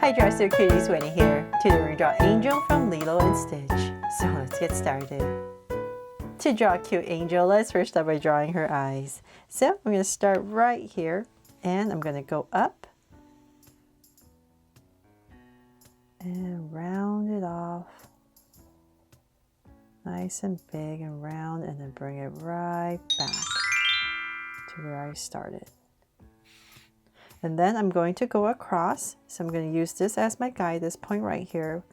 Hi Dresser Cuties, Winnie here. Today we're going to draw Angel from Lilo and Stitch. So let's get started. To draw a cute angel, let's first start by drawing her eyes. So I'm going to start right here and I'm going to go up and round it off. Nice and big and round, and then bring it right back to where I started. And then I'm going to go across. So I'm going to use this as my guide, this point right here.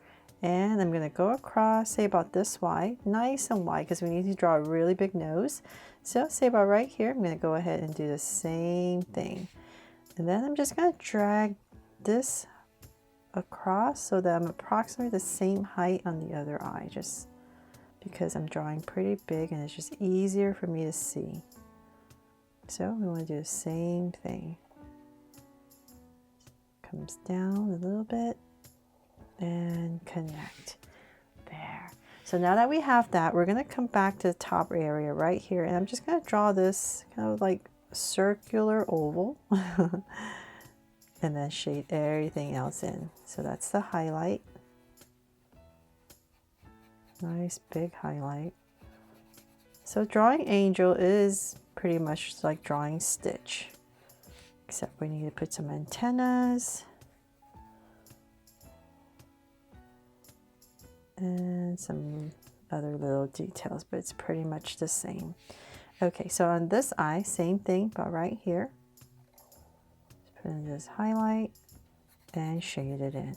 And I'm going to go across, say about this wide, nice and wide, because we need to draw a really big nose. So say about right here, I'm going to go ahead and do the same thing. And then I'm just going to drag this across so that I'm approximately the same height on the other eye, just because I'm drawing pretty big and it's just easier for me to see. So we want to do the same thing. Comes down a little bit and connect there. So now that we have that, we're going to come back to the top area right here, and I'm just going to draw this kind of like circular oval and then shade everything else in. So that's the highlight. Nice big highlight. So drawing Angel is pretty much like drawing Stitch, except we need to put some antennas and some other little details, but it's pretty much the same. Okay, so on this eye, same thing, but right here, just put in this highlight and shade it in.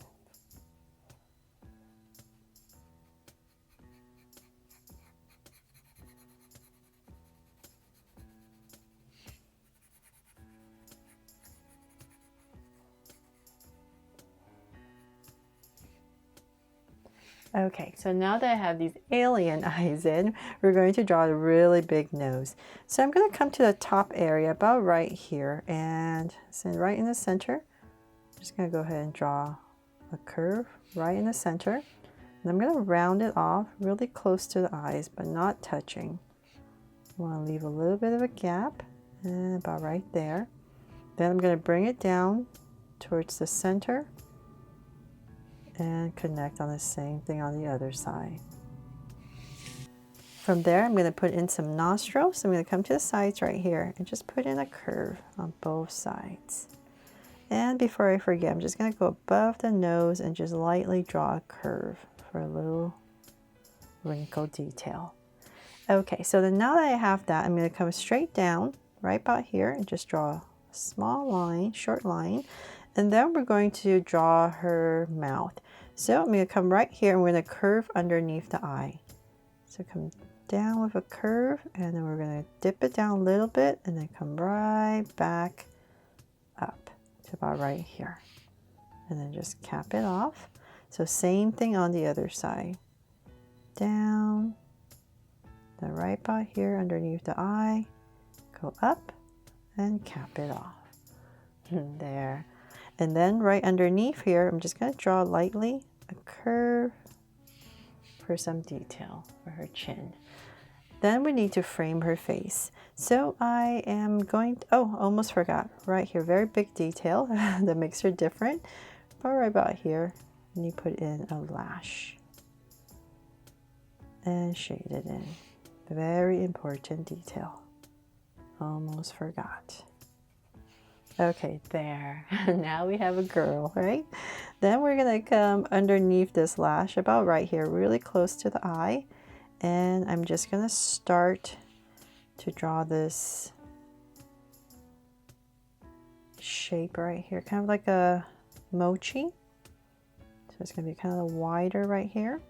Okay, so now that I have these alien eyes in, we're going to draw a really big nose. So I'm going to come to the top area about right here and send right in the center. I'm just going to go ahead and draw a curve right in the center. And I'm going to round it off really close to the eyes, but not touching. I want to leave a little bit of a gap, and about right there. Then I'm going to bring it down towards the center and connect on the same thing on the other side. From there, I'm going to put in some nostrils. I'm going to come to the sides right here and just put in a curve on both sides. And before I forget, I'm just going to go above the nose and just lightly draw a curve for a little wrinkle detail. Okay, so then now that I have that, I'm going to come straight down right about here and just draw a small line, short line. And then we're going to draw her mouth. So I'm going to come right here and we're going to curve underneath the eye. So come down with a curve, and then we're going to dip it down a little bit and then come right back up to about right here. And then just cap it off. So same thing on the other side. Down, then right about here underneath the eye, go up and cap it off. There. And then right underneath here, I'm just going to draw lightly a curve for some detail for her chin. Then we need to frame her face. So I am going to, oh, almost forgot. Right here, very big detail that makes her different. But right about here, and you put in a lash and shade it in. Very important detail. Almost forgot. Okay, there. Now we have a girl, right? Then we're going to come underneath this lash about right here, really close to the eye. And I'm just going to start to draw this shape right here, kind of like a mochi. So it's going to be kind of wider right here.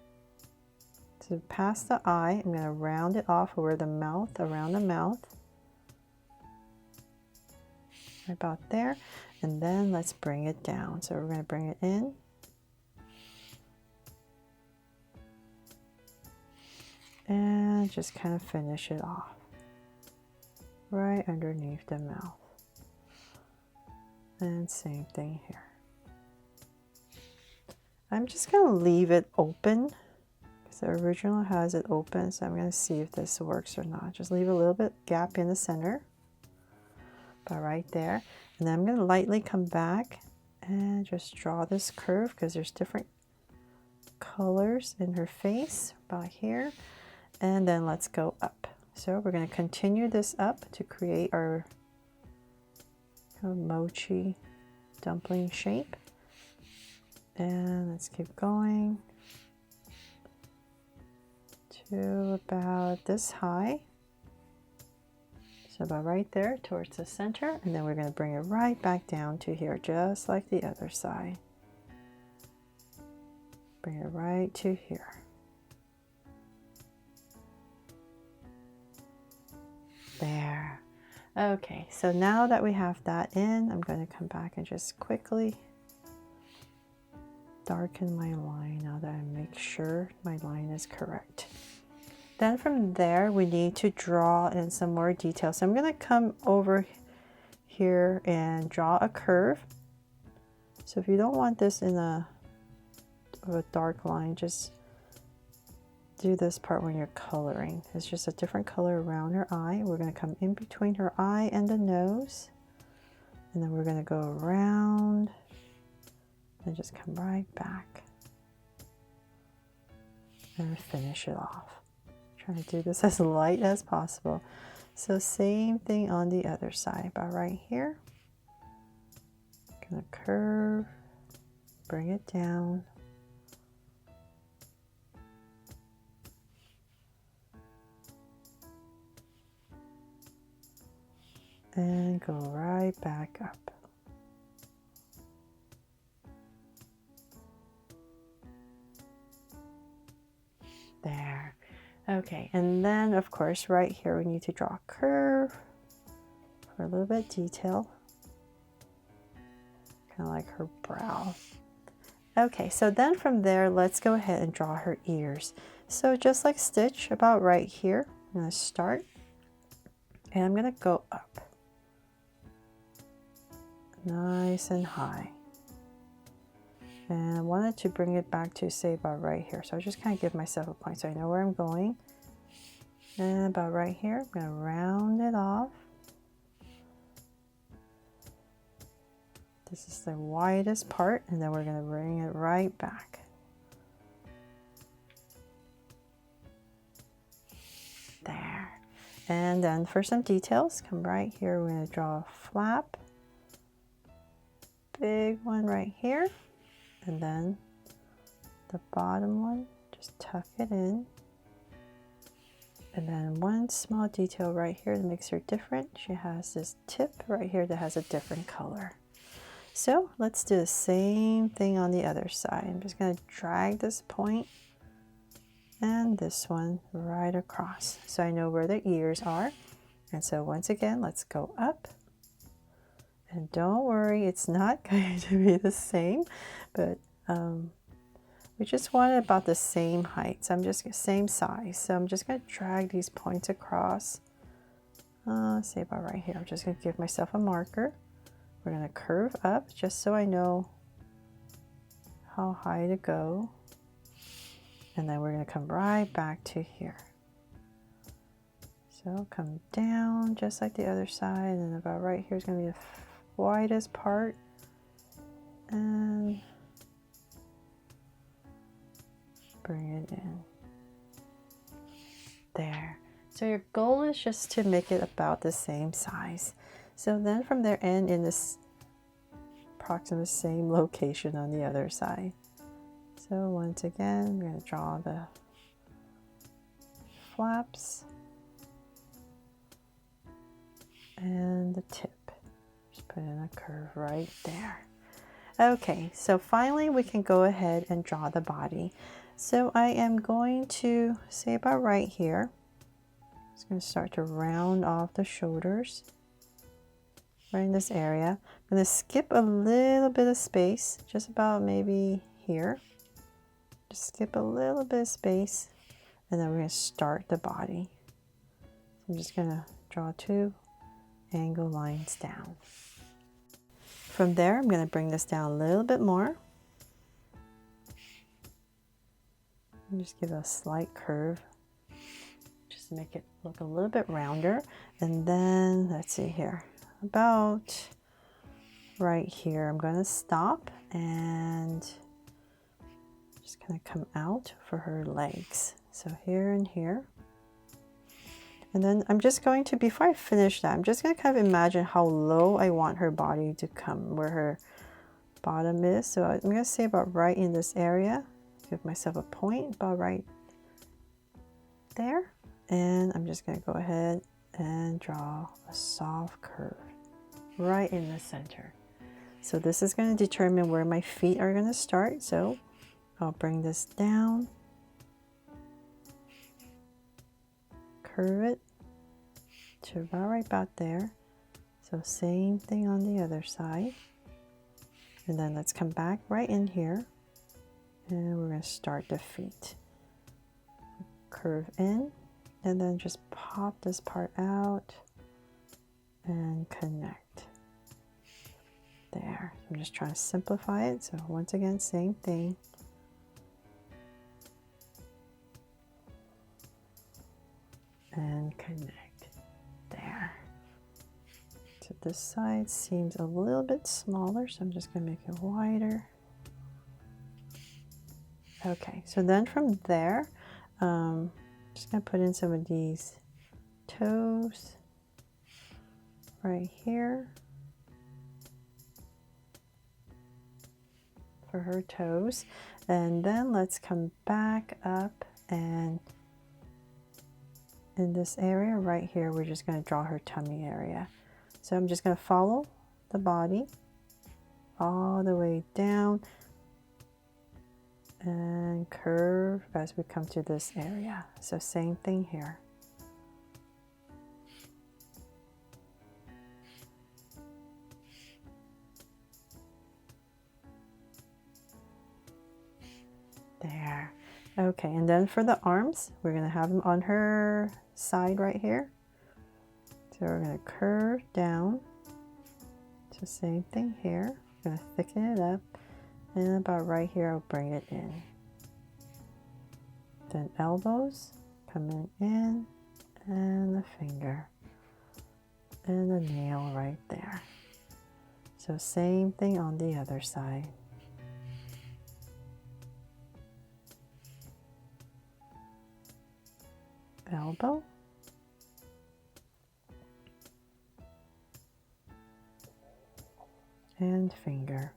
So past the eye, I'm going to round it off over the mouth, around the mouth. About there, and then let's bring it down. So we're going to bring it in and just kind of finish it off right underneath the mouth, and same thing here. I'm just going to leave it open because the original has it open, so I'm going to see if this works or not. Just leave a little bit gap in the center, right there, and then I'm going to lightly come back And just draw this curve because there's different colors in her face about here. And then let's go up. So we're going to continue this up to create our mochi dumpling shape. And let's keep going to about this high. So about right there towards the center, and then we're going to bring it right back down to here, just like the other side. Bring it right to here. There. Okay, so now that we have that in, I'm going to come back and just quickly darken my line now that I make sure my line is correct. Then from there, we need to draw in some more detail. So I'm going to come over here and draw a curve. So if you don't want this in a dark line, just do this part when you're coloring. It's just a different color around her eye. We're going to come in between her eye and the nose. And then we're going to go around and just come right back and finish it off. Trying to do this as light as possible. So same thing on the other side, about right here. Gonna curve, bring it down. And go right back up. There. Okay, and then of course right here we need to draw a curve for a little bit detail. Kind of like her brow. Okay, so then from there, let's go ahead and draw her ears. So just like Stitch, about right here, I'm going to start and I'm going to go up. Nice and high. And I wanted to bring it back to say about right here. So I just kind of give myself a point so I know where I'm going. And about right here, I'm going to round it off. This is the widest part, and then we're going to bring it right back. There. And then for some details, come right here. We're going to draw a flap. Big one right here. And then the bottom one, just tuck it in. And then one small detail right here that makes her different. She has this tip right here that has a different color. So let's do the same thing on the other side. I'm just going to drag this point and this one right across so I know where the ears are. And so once again, let's go up. And don't worry, it's not going to be the same, but we just want it about the same height. So I'm just same size. So I'm just going to drag these points across. Say about right here. I'm just going to give myself a marker. We're going to curve up just so I know how high to go. And then we're going to come right back to here. So come down just like the other side, and about right here is going to be the widest part. And bring it in. There. So your goal is just to make it about the same size. So then from there, end in this approximate same location on the other side. So once again, I'm going to draw the flaps and the tip. Just put in a curve right there. Okay, so finally we can go ahead and draw the body. So I am going to say about right here. Just going to start to round off the shoulders right in this area. I'm going to skip a little bit of space, just about maybe here. Just skip a little bit of space, and then we're going to start the body. So I'm just going to draw 2 angle lines down. From there, I'm going to bring this down a little bit more. And just give it a slight curve. Just make it look a little bit rounder. And then, let's see here, about right here. I'm going to stop and just going to come out for her legs. So here and here. And then I'm just going to, before I finish that, I'm just going to kind of imagine how low I want her body to come, where her bottom is. So I'm going to say about right in this area. Give myself a point about right there. And I'm just going to go ahead and draw a soft curve right in the center. So this is going to determine where my feet are going to start. So I'll bring this down, curve it to about there. So same thing on the other side. And then let's come back right in here. And we're going to start the feet. Curve in, and then just pop this part out and connect. There. I'm just trying to simplify it. So once again, same thing. And connect. There. So this side seems a little bit smaller, so I'm just going to make it wider. Okay, so then from there, just going to put in some of these toes right here for her toes. And then let's come back up, and in this area right here, we're just going to draw her tummy area. So I'm just going to follow the body all the way down and curve as we come to this area. So same thing here. There. Okay, and then for the arms, we're going to have them on her side right here. So we're going to curve down. So same thing here. I'm going to thicken it up. And about right here, I'll bring it in. Then elbows coming in, and the finger, and the nail right there. So same thing on the other side. Elbow. And finger.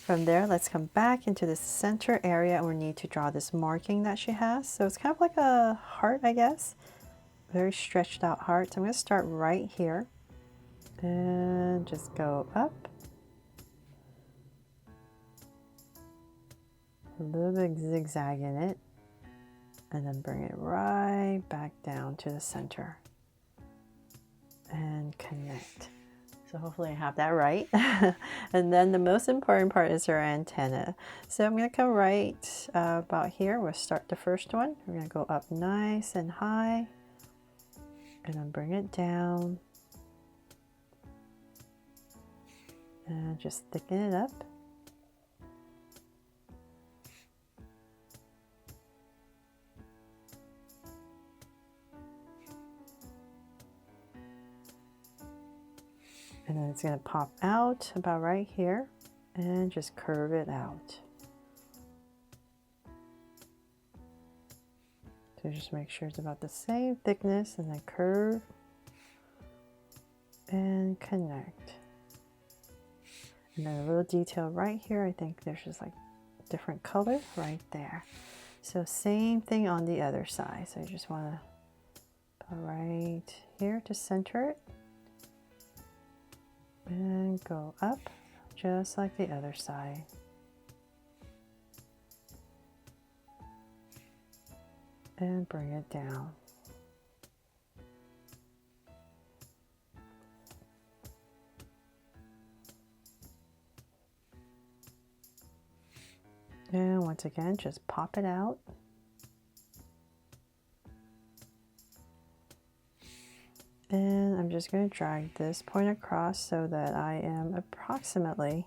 From there, let's come back into the center area, and we need to draw this marking that she has. So it's kind of like a heart, I guess. Very stretched out heart. So I'm going to start right here and just go up. A little bit zigzag in it, and then bring it right back down to the center and connect. So hopefully I have that right. And then the most important part is her antenna. So I'm going to come right about here. We'll start the first one. We're going to go up nice and high, and then bring it down and just thicken it up. And then it's going to pop out about right here and just curve it out. So just make sure it's about the same thickness, and then curve and connect. And then a little detail right here. I think there's just like different color right there. So same thing on the other side. So you just want to put right here to center it. And go up just like the other side. And bring it down. And once again, just pop it out. And I'm just going to drag this point across so that I am approximately,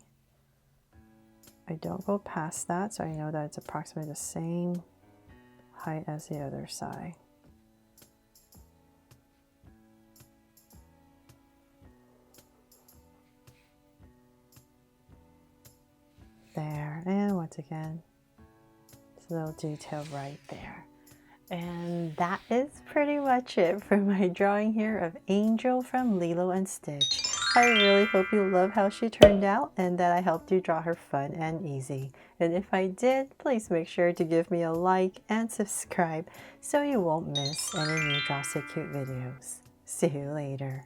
I don't go past that, so I know that it's approximately the same height as the other side. there. And once again, this little detail right there. And that is pretty much it for my drawing here of Angel from Lilo and Stitch. I really hope you love how she turned out and that I helped you draw her fun and easy. And if I did, please make sure to give me a like and subscribe so you won't miss any new Draw So Cute videos. See you later.